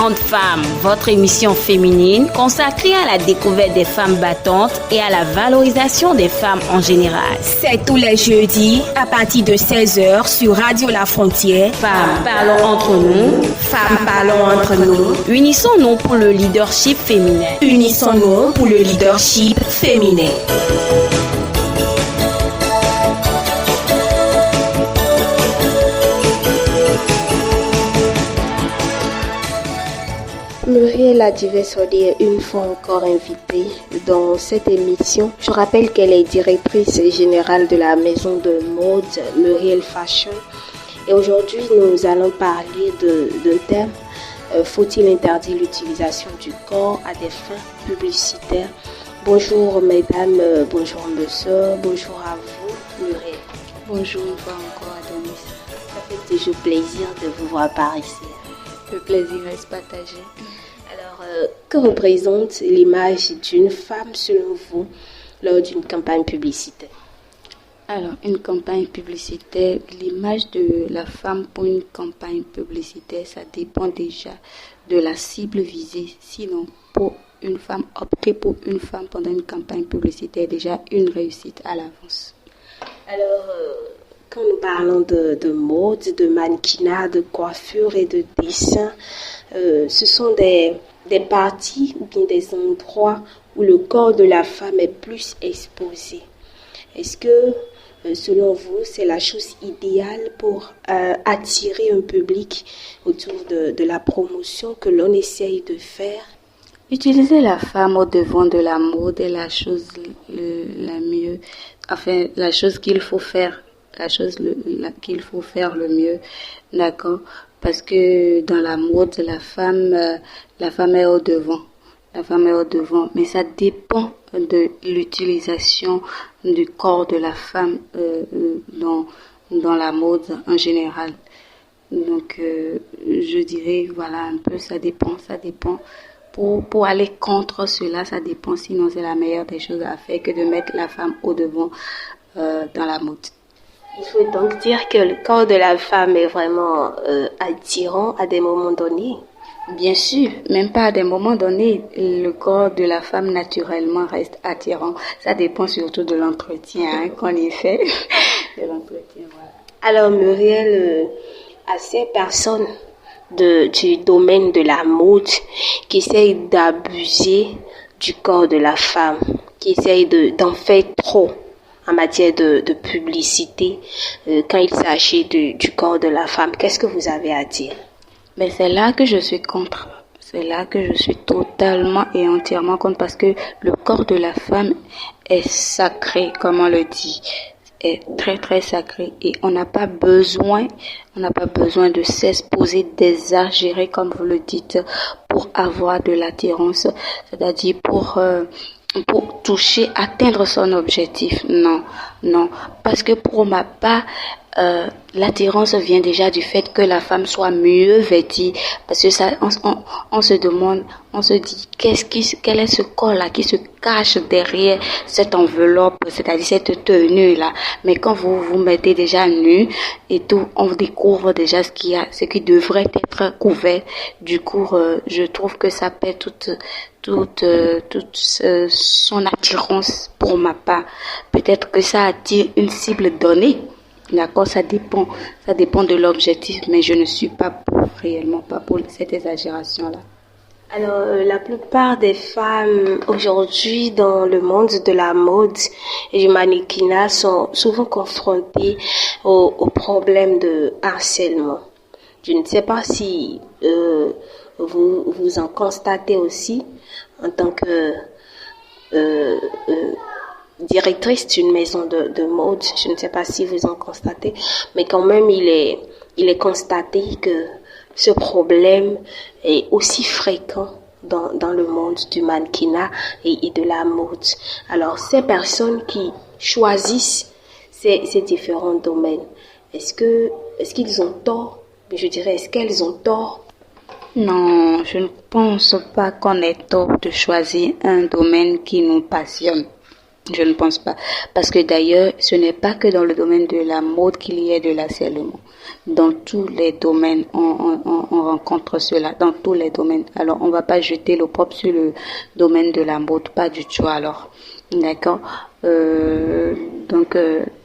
Parlons de femmes, votre émission féminine consacrée à la découverte des femmes battantes et à la valorisation des femmes en général. C'est tous les jeudis à partir de 16h sur Radio La Frontière. Femmes, parlons entre nous. Femmes, parlons entre nous. Unissons-nous pour le leadership féminin. Unissons-nous pour le leadership féminin. Muriel Adivesodi est une fois encore invitée dans cette émission. Je rappelle qu'elle est directrice générale de la maison de mode Muriel Fashion. Et aujourd'hui, nous allons parler d'un thème. Faut-il interdire l'utilisation du corps à des fins publicitaires? Bonjour mesdames, bonjour monsieur, bonjour à vous Muriel. Bonjour une fois encore Adonis. Ça fait toujours plaisir de vous voir par ici. Le plaisir reste partagé. Alors, que représente l'image d'une femme selon vous lors d'une campagne publicitaire? Alors, une campagne publicitaire, l'image de la femme pour une campagne publicitaire, ça dépend déjà de la cible visée. Sinon, pour une femme, opter pour une femme pendant une campagne publicitaire, déjà une réussite à l'avance. Alors, quand nous parlons de mode, de mannequinat, de coiffure et de dessin, ce sont des parties ou bien des endroits où le corps de la femme est plus exposé. Est-ce que, selon vous, c'est la chose idéale pour attirer un public autour de la promotion que l'on essaye de faire? Utiliser la femme au devant de la mode est la chose la mieux, enfin la chose qu'il faut faire. Qu'il faut faire le mieux, d'accord, parce que dans la mode la femme est au devant, mais ça dépend de l'utilisation du corps de la femme dans la mode en général. Donc je dirais voilà un peu, ça dépend. Pour aller contre cela, ça dépend, sinon c'est la meilleure des choses à faire que de mettre la femme au devant dans la mode. Il faut donc dire que le corps de la femme est vraiment attirant à des moments donnés. Bien sûr, même pas à des moments donnés, le corps de la femme naturellement reste attirant. Ça dépend surtout de l'entretien qu'on y fait. De l'entretien, voilà. Alors Muriel, à ces personnes du domaine de la mode qui essayent d'abuser du corps de la femme, qui essayent d'en faire trop en matière de publicité, quand il s'agit du corps de la femme, qu'est-ce que vous avez à dire? Mais c'est là que je suis contre. C'est là que je suis totalement et entièrement contre, parce que le corps de la femme est sacré, comme on le dit, est très très sacré, et on n'a pas besoin de s'exposer, d'exagérer comme vous le dites, pour avoir de l'attirance, c'est-à-dire pour toucher, atteindre son objectif. Non, parce que pour ma part, l'attirance vient déjà du fait que la femme soit mieux vêtue, parce que ça, on se demande, on se dit quel est ce corps-là qui se cache derrière cette enveloppe, c'est-à-dire cette tenue-là. Mais quand vous vous mettez déjà nu et tout, on découvre déjà ce qui devrait être couvert. Du coup, je trouve que ça perd toute son attirance pour ma part. Peut-être que ça attire une cible donnée. D'accord, ça dépend de l'objectif, mais je ne suis réellement pas pour cette exagération-là. Alors, la plupart des femmes aujourd'hui dans le monde de la mode et du mannequinat sont souvent confrontées au problème de harcèlement. Je ne sais pas si vous en constatez aussi en tant que directrice d'une maison de mode. Je ne sais pas si vous en constatez, mais quand même il est constaté que ce problème est aussi fréquent dans le monde du mannequinat et de la mode. Alors ces personnes qui choisissent ces différents domaines, est-ce qu'ils ont tort? Je dirais, est-ce qu'elles ont tort? Non, je ne pense pas qu'on ait tort de choisir un domaine qui nous passionne. Je ne pense pas. Parce que d'ailleurs, ce n'est pas que dans le domaine de la mode qu'il y ait de l'harcèlement. Dans tous les domaines, on rencontre cela. Dans tous les domaines. Alors, on ne va pas jeter l'opprobre sur le domaine de la mode. Pas du tout, alors. D'accord? Donc,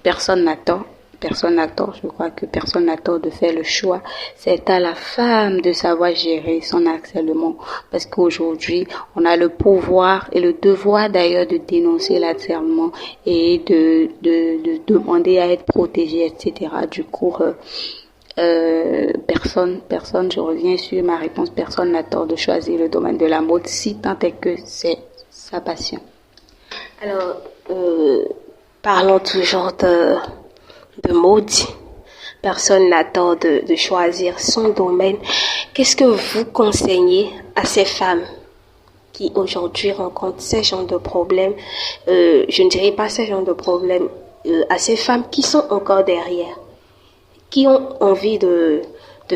personne n'a tort. Personne n'a tort, je crois que personne n'a tort de faire le choix. C'est à la femme de savoir gérer son harcèlement. Parce qu'aujourd'hui, on a le pouvoir et le devoir d'ailleurs de dénoncer l'harcèlement et de demander à être protégée, etc. Du coup, personne, je reviens sur ma réponse, personne n'a tort de choisir le domaine de la mode si tant est que c'est sa passion. Alors, parlons toujours de mode. Personne n'a tort de choisir son domaine. Qu'est-ce que vous conseillez à ces femmes qui aujourd'hui rencontrent ces genres de problèmes? Je ne dirais pas ces genres de problèmes, à ces femmes qui sont encore derrière, qui ont envie de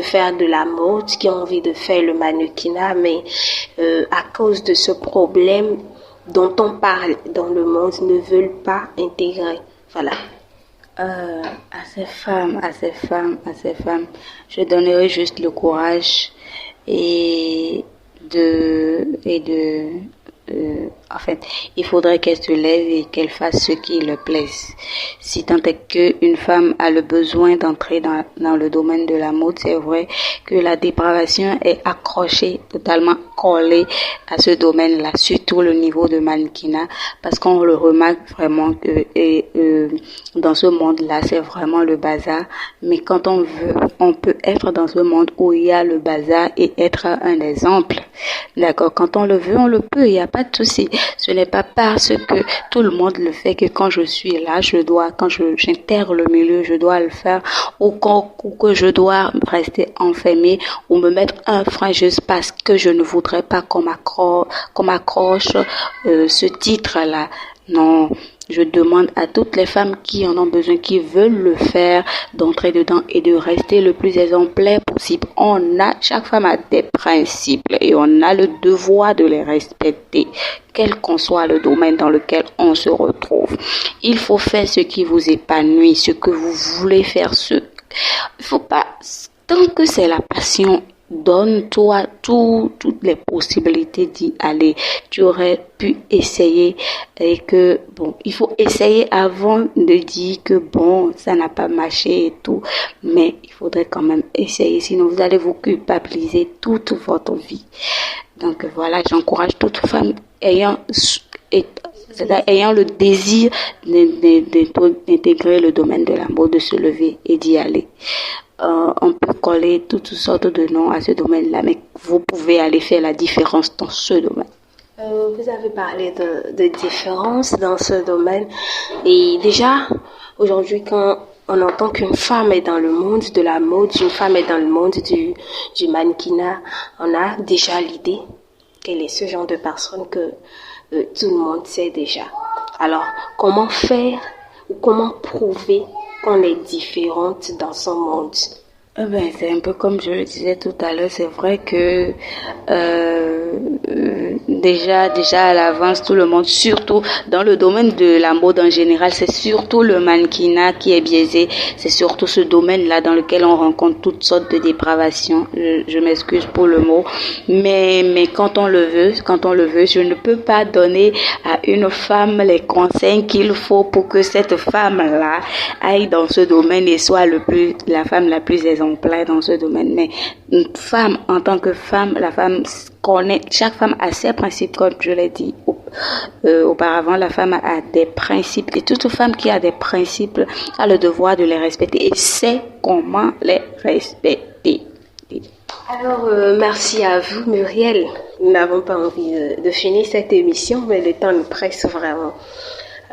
faire de la mode, qui ont envie de faire le mannequinat, mais à cause de ce problème dont on parle dans le monde, ne veulent pas intégrer. Voilà. À ces femmes, je donnerai juste le courage et en fait, il faudrait qu'elle se lève et qu'elle fasse ce qui le plaise. Si tant est qu'une femme a le besoin d'entrer dans le domaine de la mode, c'est vrai que la dépravation est accrochée, totalement collée à ce domaine-là, surtout le niveau de mannequinat, parce qu'on le remarque vraiment que dans ce monde-là, c'est vraiment le bazar. Mais quand on veut, on peut être dans ce monde où il y a le bazar et être un exemple. D'accord? Quand on le veut, on le peut, il n'y a pas de souci. Ce n'est pas parce que tout le monde le fait que quand je suis là, quand j'intègre le milieu, je dois le faire, ou que je dois rester enfermée ou me mettre un frein juste parce que je ne voudrais pas qu'on m'accroche ce titre-là. Non. Je demande à toutes les femmes qui en ont besoin, qui veulent le faire, d'entrer dedans et de rester le plus exemplaire possible. Chaque femme a des principes et on a le devoir de les respecter, quel qu'en soit le domaine dans lequel on se retrouve. Il faut faire ce qui vous épanouit, ce que vous voulez faire. Il faut pas, tant que c'est la passion, donne-toi toutes les possibilités d'y aller. Tu aurais pu essayer et que, il faut essayer avant de dire que ça n'a pas marché et tout. Mais il faudrait quand même essayer, sinon vous allez vous culpabiliser toute votre vie. Donc voilà, j'encourage toute femme ayant le désir d'intégrer le domaine de la mode, de se lever et d'y aller. On peut coller toutes sortes de noms à ce domaine-là, mais vous pouvez aller faire la différence dans ce domaine. Vous avez parlé de différence dans ce domaine. Et déjà, aujourd'hui, quand on entend qu'une femme est dans le monde de la mode, une femme est dans le monde du mannequinat, on a déjà l'idée qu'elle est ce genre de personne que tout le monde sait déjà. Alors, comment faire ou comment prouver qu'on est différente dans son monde? C'est un peu comme je le disais tout à l'heure, c'est vrai que déjà à l'avance, tout le monde, surtout dans le domaine de la mode en général, c'est surtout le mannequinat qui est biaisé, c'est surtout ce domaine-là dans lequel on rencontre toutes sortes de dépravations, je m'excuse pour le mot, mais quand on le veut, je ne peux pas donner à une femme les conseils qu'il faut pour que cette femme-là aille dans ce domaine et soit la femme la plus exemplaire dans ce domaine. Mais une femme, en tant que femme, chaque femme a ses principes, comme je l'ai dit auparavant, la femme a des principes et toute femme qui a des principes a le devoir de les respecter et sait comment les respecter. Alors, merci à vous, Muriel. Nous n'avons pas envie de finir cette émission, mais le temps nous presse vraiment.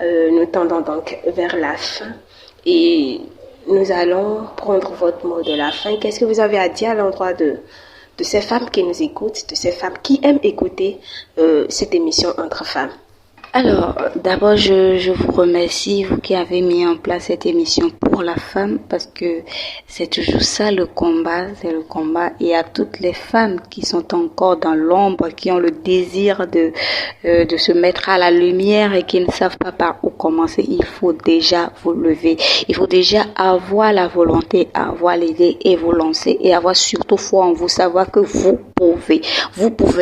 Nous tendons donc vers la fin et nous allons prendre votre mot de la fin. Qu'est-ce que vous avez à dire à l'endroit de ces femmes qui nous écoutent, de ces femmes qui aiment écouter cette émission Entre femmes? Alors, d'abord, je vous remercie, vous qui avez mis en place cette émission pour la femme, parce que c'est toujours ça le combat, c'est le combat. Et à toutes les femmes qui sont encore dans l'ombre, qui ont le désir de se mettre à la lumière et qui ne savent pas par où commencer, il faut déjà vous lever. Il faut déjà avoir la volonté, avoir l'idée et vous lancer et avoir surtout foi en vous, savoir que vous pouvez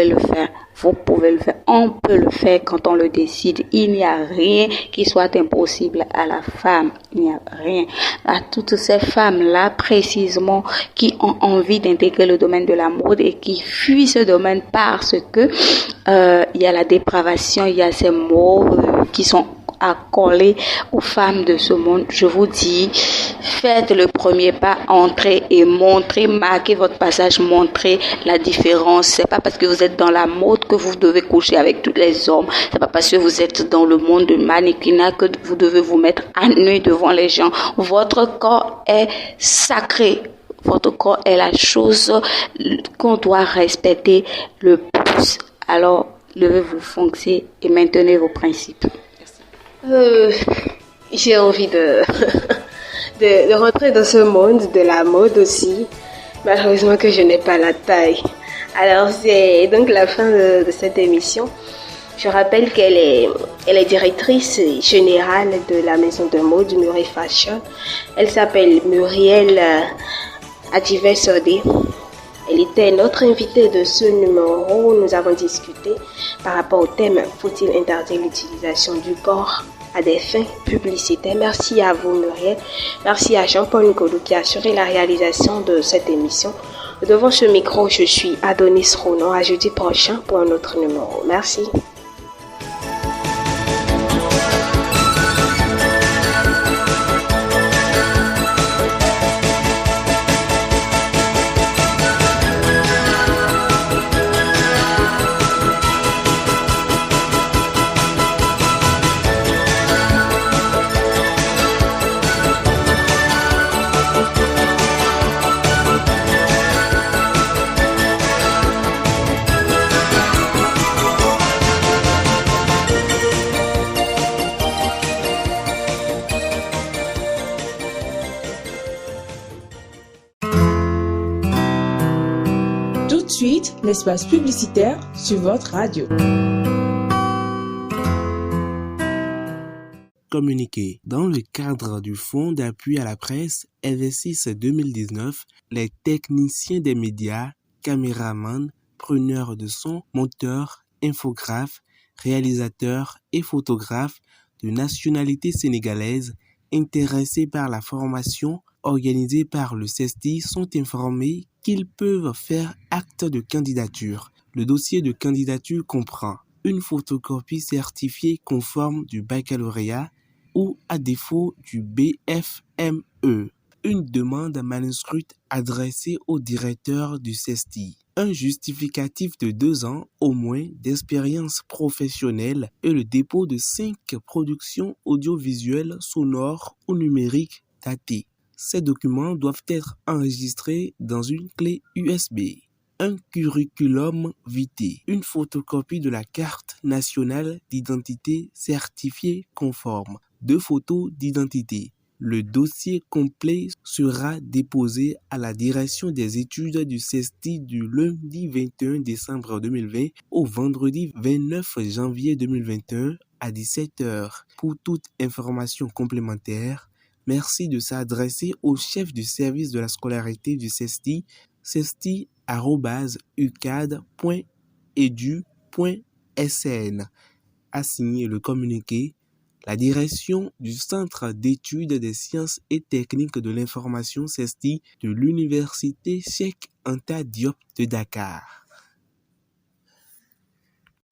le faire. Vous pouvez le faire, on peut le faire quand on le décide. Il n'y a rien qui soit impossible à la femme. Il n'y a rien. À toutes ces femmes-là, précisément, qui ont envie d'intégrer le domaine de la mode et qui fuient ce domaine parce que il y a la dépravation, il y a ces mots qui sont accolés aux femmes de ce monde. Je vous dis, faites le premier pas, entrez et montrez, marquez votre passage, montrez la différence. C'est pas parce que vous êtes dans la mode que vous devez coucher avec tous les hommes. C'est pas parce que vous êtes dans le monde de mannequinat que vous devez vous mettre à nu devant les gens. Votre corps est sacré. Votre corps est la chose qu'on doit respecter le plus. Alors, levez-vous, foncez et maintenez vos principes. J'ai envie de rentrer dans ce monde de la mode aussi. Malheureusement que je n'ai pas la taille. Alors c'est donc la fin de cette émission. Je rappelle qu'elle est directrice générale de la maison de mode Muriel Fashion. Elle s'appelle Muriel Adjivé-Sodé. Elle était notre invitée de ce numéro où nous avons discuté par rapport au thème « Faut-il interdire l'utilisation du corps à des fins publicitaires ?» Merci à vous Muriel. Merci à Jean-Paul Nkodou qui a assuré la réalisation de cette émission. Devant ce micro, je suis Adonis Ronon. À jeudi prochain pour un autre numéro. Merci. Suite, l'espace publicitaire sur votre radio. Communiqué. Dans le cadre du Fonds d'appui à la presse Investis 2019, les techniciens des médias, caméramans, preneurs de son, monteurs, infographes, réalisateurs et photographes de nationalité sénégalaise intéressés par la formation organisée par le CESTI sont informés qu'ils peuvent faire acte de candidature. Le dossier de candidature comprend une photocopie certifiée conforme du baccalauréat ou à défaut du BFME, une demande manuscrite adressée au directeur du CESTI, un justificatif de 2 ans au moins d'expérience professionnelle et le dépôt de 5 productions audiovisuelles, sonores ou numériques datées. Ces documents doivent être enregistrés dans une clé USB. Un curriculum vitae, une photocopie de la carte nationale d'identité certifiée conforme, 2 photos d'identité. Le dossier complet sera déposé à la direction des études du CESTI du lundi 21 décembre 2020 au vendredi 29 janvier 2021 à 17h. Pour toute information complémentaire, merci de s'adresser au chef du service de la scolarité du CESTI, cesti@ucad.edu.sn. A signé le communiqué la direction du Centre d'études des sciences et techniques de l'information CESTI de l'Université Cheikh Anta Diop de Dakar.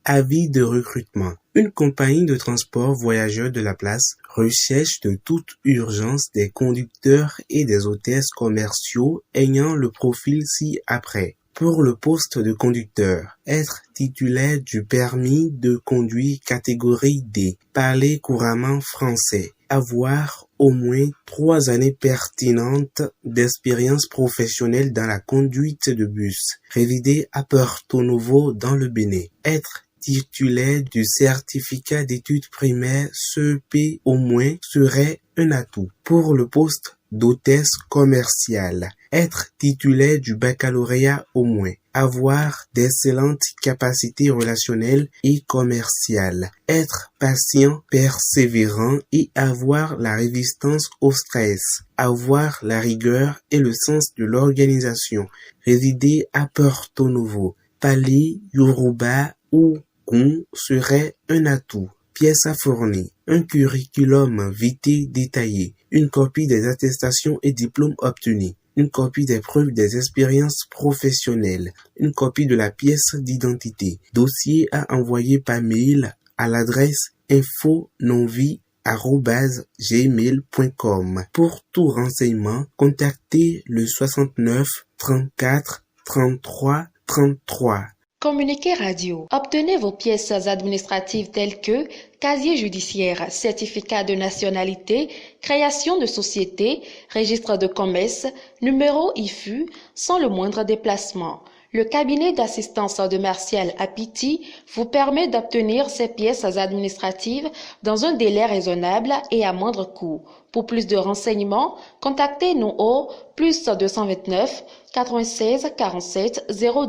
Avis de recrutement. Une compagnie de transport voyageurs de la place recherche de toute urgence des conducteurs et des hôtesses commerciaux ayant le profil ci-après. Pour le poste de conducteur, être titulaire du permis de conduire catégorie D, parler couramment français, avoir au moins 3 années pertinentes d'expérience professionnelle dans la conduite de bus, résider à Porto Novo dans le Bénin, être titulaire du certificat d'études primaires CEP au moins serait un atout. Pour le poste d'hôtesse commerciale, être titulaire du baccalauréat au moins, avoir d'excellentes capacités relationnelles et commerciales, être patient, persévérant et avoir la résistance au stress, avoir la rigueur et le sens de l'organisation, résider à Porto Novo, parler Yoruba ou Gon serait un atout. Pièces à fournir, un curriculum vitae détaillé, une copie des attestations et diplômes obtenus, une copie des preuves des expériences professionnelles, une copie de la pièce d'identité, dossier à envoyer par mail à l'adresse info-nonvi@gmail.com. Pour tout renseignement, contactez le 69 34 33 33. Communiqué radio. Obtenez vos pièces administratives telles que casier judiciaire, certificat de nationalité, création de société, registre de commerce, numéro IFU, sans le moindre déplacement. Le cabinet d'assistance de Martial Apiti vous permet d'obtenir ces pièces administratives dans un délai raisonnable et à moindre coût. Pour plus de renseignements, contactez-nous au +229 96 47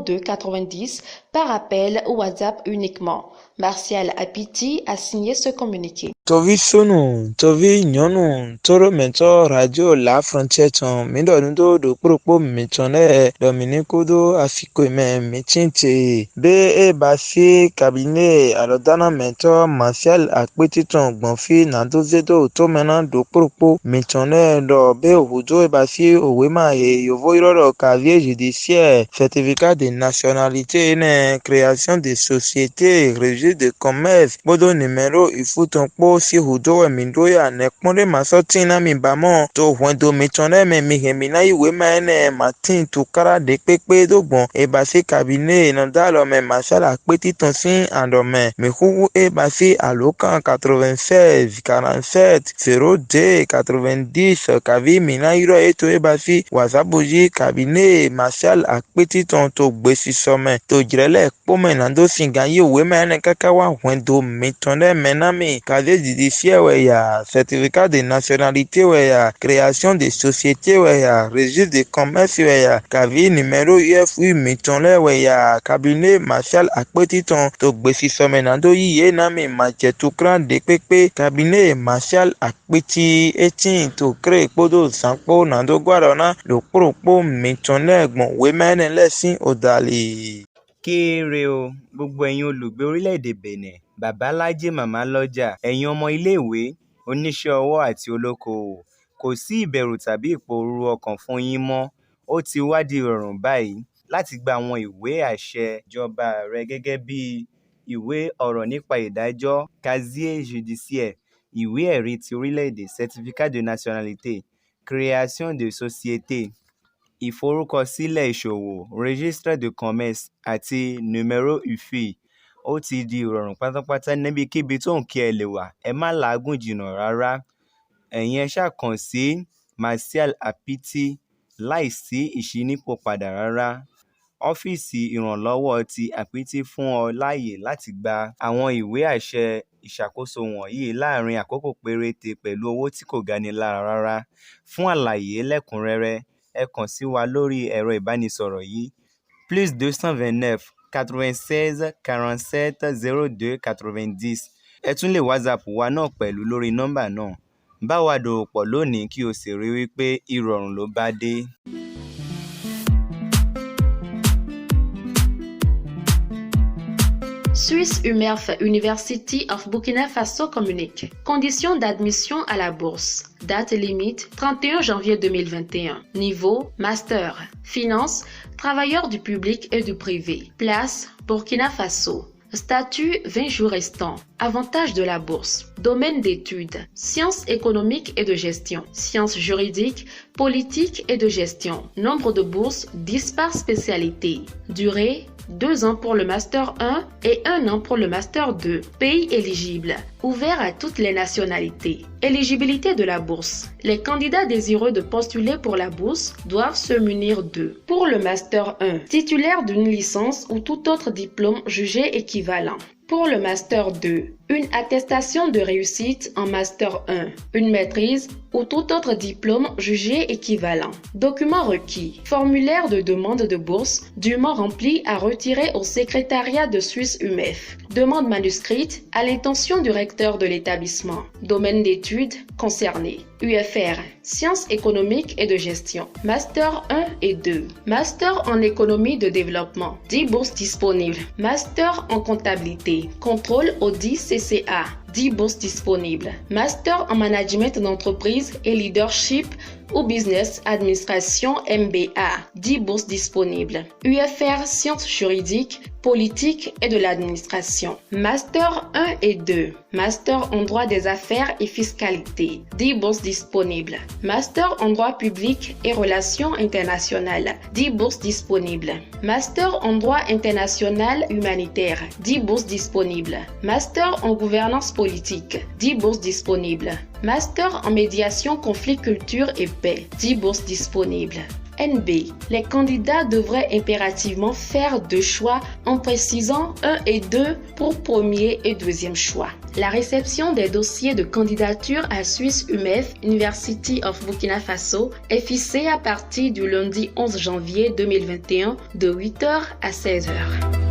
02 90 par appel ou WhatsApp uniquement. Martial Apiti a signé ce communiqué. Tovi sonu, tovi nyonu, toro mento radio la frontière mindo nudo do propo mitone Dominico do afiko me mitinte be e basi cabinet alodana mento Martial Apiti ton gbonfi na dozedo to mena do propo mitone do be ojo e basi owema e yovo iroro casier judiciaire, certificat de nationalité ne création de société, registre de commerce, bodo numéro il faut ton si hudo mindoya ne kponde masotina mi bamo to wendo mitone me mihemina iwe mane matin to kara de pepe do bon e basi cabinet na dalo me Martial Apiti ton sin andome me hu e basi alokan 96 47 02 90 kavi mina iro eto e basi wasabuji cabinet Martial Apiti ton to gbesi some to jirele pome na do singa iwe mane kakawa wendo mitone menami casier judiciaire ya certificat de nationalité ya création de société ya registre de commerce ya cavi numéro UFU mitone ya cabinet Martial Apiti ton to gbesi somenando yiye na mi majetu kran de pepe cabinet Martial Apiti etin to cré podo sanpo nando guarona lo propo mitone gbon we mene lesin odali. Kéré o gbogbo ẹ̀yin olùgbé orílẹ̀-èdè Benin, babalájé màmá lọ́jà, ẹ̀yin ọmọ iléèwé, oníṣẹ́ ọwọ́ àti olókoòwò, kò sí ìbẹ̀rù tàbí ìpòrúru ọkàn fún yín mọ́. Ó ti wá di ìrọ̀rùn báyìí láti gba àwọn ìwé àṣẹ ìjọba rẹ gẹ́gẹ́ bí ìwé ọ̀rọ̀ nípa ìdájọ́, casier judiciaire, ìwé ẹ̀rí ti orílẹ̀-èdè, certificat de nationalité, création de société, ìforúkọsílẹ̀ ìṣòwò, registre de commerce àti numéro IFI. Ó ti di ìrọ̀rùn pátápátá níbikíbi tó ń kí ẹ lè wà. Ẹ má làágùn jìnnà rárá. Ẹ̀yin ẹ ṣáà kàn sí Martial Apiti láìsí ìṣínípò padà rárá. Ọ́fíìsì ìrànlọ́wọ́ ti Apiti fún ọ láàyè láti gba àwọn ìwé àṣẹ ìṣàkóso wọ̀nyí láàárín àkókò péréte pẹ̀lú owó tí kò gani lára rárá. Fún àlàyé lẹ́kùnrẹ́rẹ́, ẹ kàn sí wa lórí ẹ̀rọ ìbánisọ̀rọ̀ yìí +229 96 47 02 90. Ẹ tún lè WhatsApp wa náà pẹ̀lú lórí nọ́mbà náà. Bá wa dòwò pọ̀ lónìí kí o sì rí wípé ìrọ̀rùn ló bá dé. Swiss UMERF University of Burkina Faso communique. Conditions d'admission à la bourse. Date limite 31 janvier 2021. Niveau Master. Finance, travailleurs du public et du privé. Place Burkina Faso. Statut 20 jours restants. Avantages de la bourse. Domaine d'études. Sciences économiques et de gestion. Sciences juridiques, politiques et de gestion. Nombre de bourses 10 par spécialité. Durée 2 ans pour le Master 1 et 1 an pour le Master 2. Pays éligible. Ouvert à toutes les nationalités. Éligibilité de la bourse. Les candidats désireux de postuler pour la bourse doivent se munir de: pour le Master 1, titulaire d'une licence ou tout autre diplôme jugé équivalent. Pour le Master 2, une attestation de réussite en Master 1, une maîtrise ou tout autre diplôme jugé équivalent. Documents requis. Formulaire de demande de bourse dûment rempli à retirer au secrétariat de Suisse UMEF. Demande manuscrite à l'intention du recteur de l'établissement. Domaine d'études concerné. UFR, Sciences économiques et de gestion. Master 1 et 2. Master en économie de développement. 10 bourses disponibles. Master en comptabilité. Contrôle audit CCA. 10 bourses disponibles. Master en management d'entreprise et leadership ou business administration MBA. 10 bourses disponibles. UFR Sciences juridiques, politique et de l'administration. Master 1 et 2. Master en droit des affaires et fiscalité. 10 bourses disponibles. Master en droit public et relations internationales. 10 bourses disponibles. Master en droit international humanitaire. 10 bourses disponibles. Master en gouvernance politique. 10 bourses disponibles. Master en médiation, conflit, culture et paix. 10 bourses disponibles. NB. Les candidats devraient impérativement faire 2 choix en précisant 1 et 2 pour premier et deuxième choix. La réception des dossiers de candidature à Suisse UMEF, University of Burkina Faso, est fixée à partir du lundi 11 janvier 2021 de 8h à 16h.